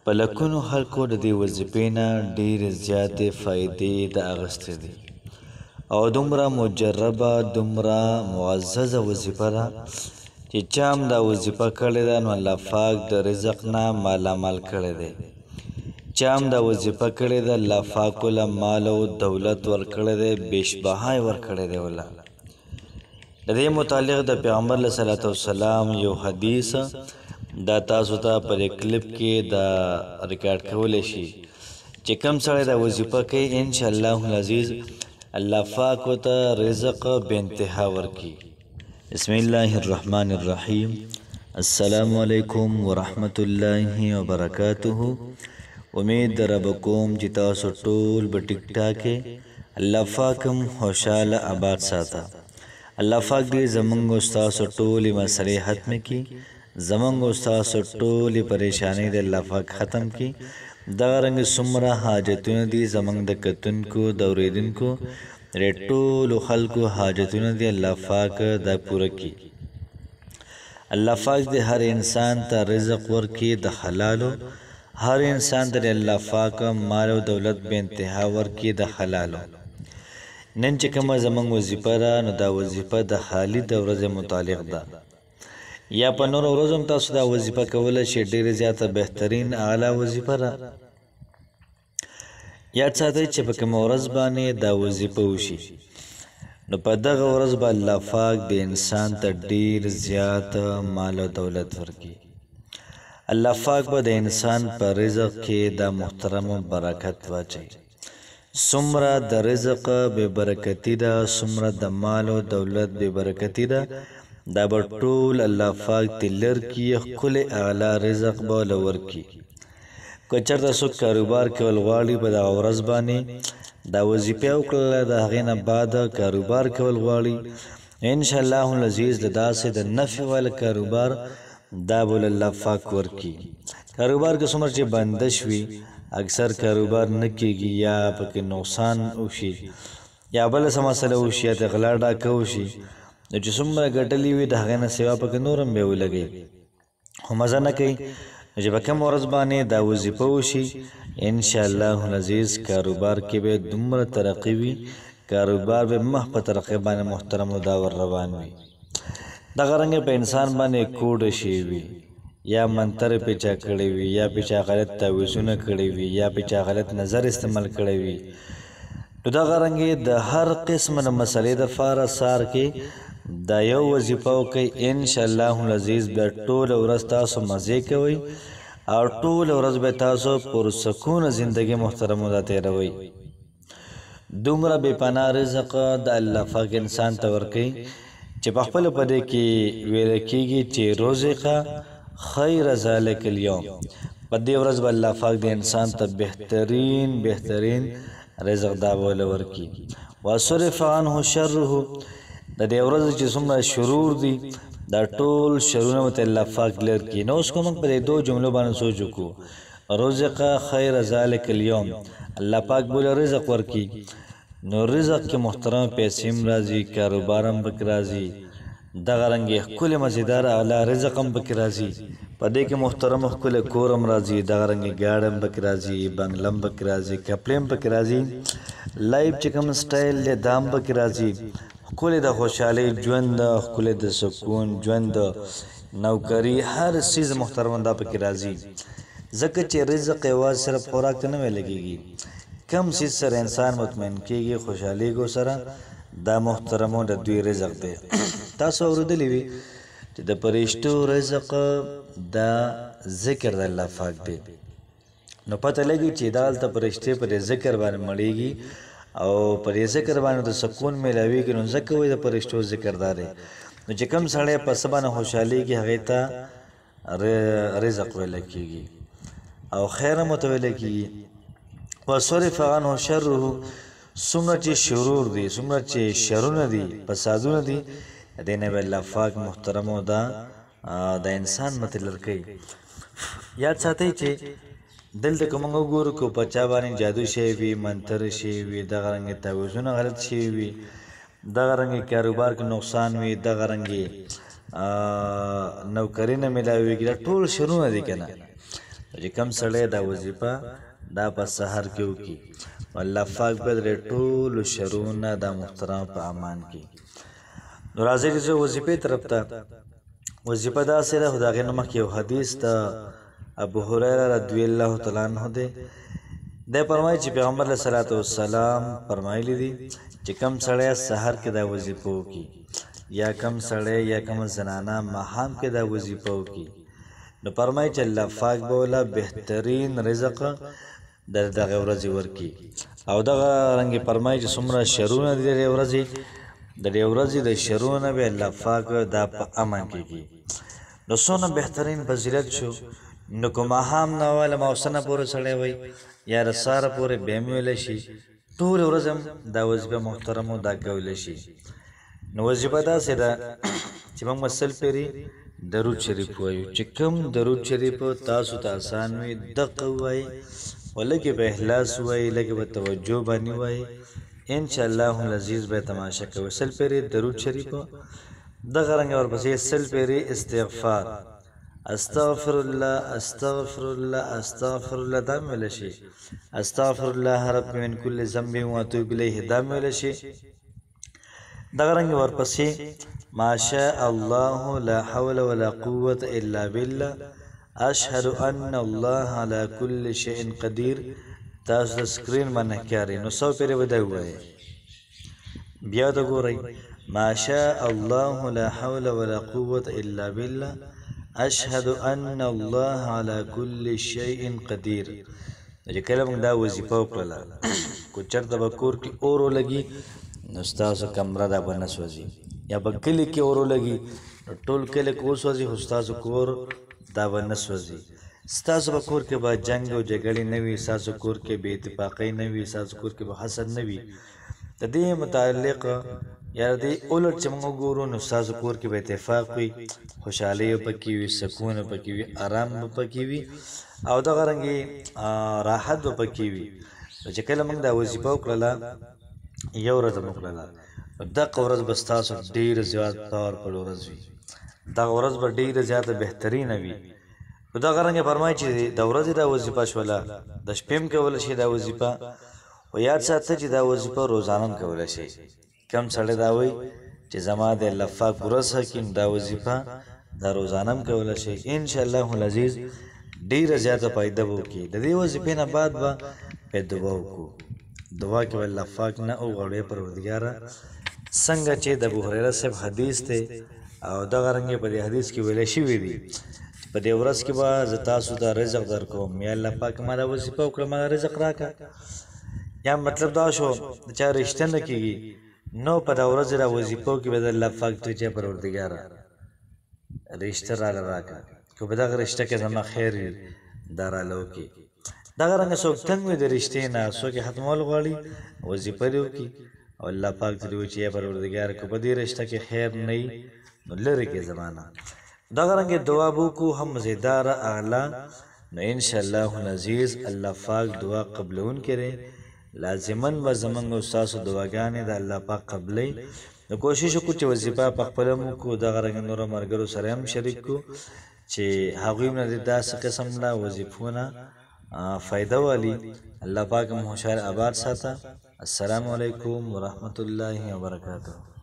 په لکونو خلکو د دې وظیفې نه ډېرې زیاتې فایدې د اخیستې دي او دومره مجربه دومره معززه وظیفه ده چې چا هم دا وظیفه کړې ده نو الله پاک د رزق نه مالامال کړی دی چا هم دا وظیفه کړې ده الله پاک له مال او دولت ورکړی دی بېشبها یې ورکړی دی وله د دې متعلق د پیغمبر علیه صلات وسلام یو حدیث دا تاسو ته په دې کلیپ کې دا ریکارډ کولی شي چې کوم سړی دا وظیفه کوي انشاءالله العزیز الله پاک ورته رزق بې انتها ورکړي بسم الله الرحمن الرحیم السلام علیکم ورحمت الله وبرکاته امید در رب کوم چې تاسو ټول به ټیک ټاک الله پاک هم خوشحاله آباد ساته الله پاک دې زمونږ او ستاسو ټولې مسلې ختم کړي زمونږ او ستاسو ټولې پریشانۍ د الله پاک ختم کړي دغه رنګ څومره حاجتونه دي زمونږ د کتونکو د اورېدونکو د ټولو خلکو حاجتونه دي الله پاک دا پوره کړي الله پاک دې هر انسان ته رزق ورکړي د حلالو هر انسان ته الله پاک مال او دولت به انتها ورکړي د حلالو نن چې کومه زمونږ وظیفه ده نو دا وظیفه د حالي د ورځې متعلق ده یا په نور ورځو هم تاسو دا وظیفه کولی شئ ډېرې زیاته بهترین اعلی وظیفه ده یاد ساتئ چې په کومه ورځ باندې دا وظیفه وشي نو په دغه ورځ به الله پاک د انسان ته ډېر زیات مال او دولت ورکړي الله پاک به د انسان په رزق کې دا محترم برکت واچوي څومره د رزق بې برکتي ده څومره د مال او دولت بې برکتي ده دا به ټول الله پاک ته لرکي ښکلی اعلی رزق به له ورکړي که چېرته څوک کاروبار کول غواړي په دغه ورځ باندې دا وظیفه وکړله د هغې نه بعد کاروبار کول غواړي انشاءالله العزیز د داسې د نفع والا کاروبار دا به له الله پاک ورکړي کاروبار که څومره چې بنده شوي اکثر کاروبار نه کېږي یا پکې نقصان وشي یا بله څه مسله وشي یا د غلا ډاکه وشي نو چې څومره ګټلي وي د هغې نه سوا پکې نور هم بیا ولګوي خو مزه نه کوي نو چې په کوم ورځ باندې دا وظیفه وشي انشاءالله العزیز کاروبار کې به دومره ترقي وي کاروبار به مخ په ترقۍ باندې محترم او داور روان وي دغه رنګې په انسان باندې کوډه شوي وي یا منتر پې چا کړی وي یا پې چا غلط تعویضونه کړی وي یا پې چا غلط نظر استعمال کړی وي نو دغه رنګې د هر قسم د مسلې دپاره سار کې دا یو وظیفه وکئ انشاءالله العزیز بیا ټوله ورځ تاسو مزې کوئ او ټوله ورځ به تاسو پرسکونه زندګي محترمو دا تېروئ دومره بې پناه رزق د الله پاک انسان ته ورکوي چې په خپله په دې کې ویله کېږي چې رزقه خیر ذلک الیوم په دې ورځ به الله پاک د انسان ته بهترین رزق دا به ورکړي وصرف عنه شره د دې ورځې چې څومره شرور دي دا ټول شرونه به الله پاک لر کړي نو اوس که موږ په دې دو جملو باندې سوچ وکړو رزقه خیر ذلک الیوم الله پاک بوله رزق ورکړي نو رزق کې محترم پیسې هم راځي کاروبار هم پکې راځي دغه رنګې ښکلی مزیدار اعلی رزق هم پکې راځي په دې کې محترم ښکلی کور هم راځي دغه رنګې ګاډی هم پکې راځي بنګله هم پکې راځي کپړې هم پکې راځي لایف چې کوم سټایل دی دا هم پکې راځي ښکلی د خوشحالۍ ژوند ښکلی د سکون ژوند نوکري هر څیز محترم دا پکې راځي ځکه چې رزق یوازې صرف خوراک ته نه لګېږي کم څیز سره انسان مطمئن کېږي خوشحالېږي سره دا محترمو د دوی رزق دی تاسو اورېدلی وي چې د فرشتو رزق دا ذکر د الله پاک دی نو پته لګي چې دا هلته فرشتې په دې ذکر باندې مړېږي او په دې ذکر باندې د سکون میلاویږي نو ځکه وایي د فرشتو ذکر دا دی نو چې کوم سړی په څه باندې خوشحالېږي هغې ته رزق ویلی کېږي او خیر هم ورته ویلی کېږي وصرف عنه شره څومره چې شرور دي څومره چې شرونه دي فسادونه دي دې نه به الله پاک محترمو دا د انسان متې لر کوي یاد ساتئ چې دلته که موږ وګورو که په چا باندې جادو شوی وي منتر شوی وي دغه رنګې تعویضونه غلط شوي وي دغه رنګې کاروبار کې نقصان وي دغه رنګې نوکري نه میلاویږي دا ټول شرونه دي که نه چې کم سړی دا وظیفه دا په سحر کې وکړي الله پاک به د ټولو شرونه دا محترم په امان کې. نو راځي چې وظیفې طرف ته وظیفه داسې ده، خو د هغې نه مخکې یو حدیث د ابو هریره رضی الله تعالی عنه دی. دی فرمایي چې پیغمبر علیه صلات وسلام فرمایلی دي چې کم سړی سحر کې دا وظیفه وکړي یا کم سړی یا کم زنانه ماښام کې دا وظیفه وکړي، نو فرمایي چې الله پاک به وله بهترین رزق د دغې ورځې ورکړي. او دغه رنګې فرمایي چې څومره شرونه دي د دې ورځې د شرونه به الله پاک دا په امن کې کړي. نو څونه بهترین فضیلت شو. نو که ماښام نه وله ماوسنه پورې سړی وی یا د سهاره پورې بیا مې ویلی شي، ټولې ورځ هم دا وظیفه محترمو دا کولی شي. نو وظیفه داسې ده چې موږ مسل پیري درود شریف وایو، چې کوم درود شریف تاسو ته آسان وي دقه ووایي، ولکه په اخلاص ووایي، لکه په توجه باندې ووایي، انشاءالله العزیز به تماشا کوي. سل پیري درود شریف دغه رنګه ورپسې سل پیري استغفار، استغفر الله استغفر الله استغفر الله دا مې ویلی شي، استغفر الله ربي من كل ذنب واتوب الیه دا مې ویلی شي. دغه رنګ ورپسې ما شاء الله لا حول ولا قوة الا بالله اشهد ان الله على كل شيء قدير. تاسو د سکرین باندې ښکاري نو 100 پیرې به دا ووایئ. بیا د ګورئ ما شاء الله لا حول ولا قوة الا بالله اشهد ان الله على كل شيء قدير. چې کله موږ دا وظیفه وکړله کو چېرته به کور کې اور ولګي نو ستاسو کمره دا به نه سوځي، یا به کلي کې اور ولګي نو ټول کلی کې وسوځي خو ستاسو کور دا به نه سوځي. ستاسو به کور کې به جنګ او جګړې نه وي، ستاسو کور کې بې اتفاقۍ نه وي، ستاسو کور کې به حسد نه وي. د دې متعلق یا د دې الټ چې موږ وګورو نو ستاسو کور کې به اتفاق وي، خوشحالۍ به پکې وي، سکون به پکې وي، آرام به پکې وي، او دغه رنګې راحت به پکې وي. چې کله موږ دا وظیفه وکړله یو ورځ مو وکړله نو دغه ورځ به ستاسو ډېره زیات پاورفل ورځ وي، دغه ورځ به ډېره زیاته بهترینه وي. نو دغه رنګې فرمایي چې د ورځې دا وظیفه شوله، د شپې هم کولی شي دا وظیفه، خو یاد ساته چې دا وظیفه روزانه هم کولی شي. کم سړی دا وایي چې زما د الله پاک ورځ حکیم دا وظیفه دا روزانه هم کولی شي. انشاءالله العزیز ډېره زیاته فایده به وکړي. د دې وظیفې نه بعد به بیا دعا وکړو، دعا کې به الله پاک نه وغواړو پروردګاره څنګه چې د ابوهریره صاحب حدیث دی او دغه رنګې په دې حدیث کې ویلی شوي دي چې په دې ورځ کې به زه تاسو ته رزق در کوم، یا الله پاک ما دا وظیفه وکړه ما رزق راکړه. یا مطلب دا شو د چا رشته نه کېږي نو په دا ورځ را وظیفو کې به د الله پاک ته چې پروردګاره رشته راله راکړه، که په دغه رشته کې زما خیر وي دا راله وکړي. دغه رنګه څوک تنګ وي د رشتې نه، څوک یې ختمول غواړي وظیفه دې وکړي او الله پاک ته دې وایي چې یا پروردګاره که په دې رشته کې خیر نه وي نو لرې کړې زما نه. دغه رنګې دعا به وکړو هم مزیداره اعلی. نو انشاءالله العزیز الله پاک دعا قبلونکی دی، لازماً به زمونږ او ستاسو دعاګانې د الله پاک قبلوي. نو کوشش وکړو چې وظیفه په خپله هم وکړو، دغه رنګه نورو ملګرو سره هم شریک کړو چې هغوی هم د داسې قسم نه وظیفو نه فایده والي. الله پاک هم هوښیار آباد ساته. السلام علیکم ورحمة الله وبرکاته.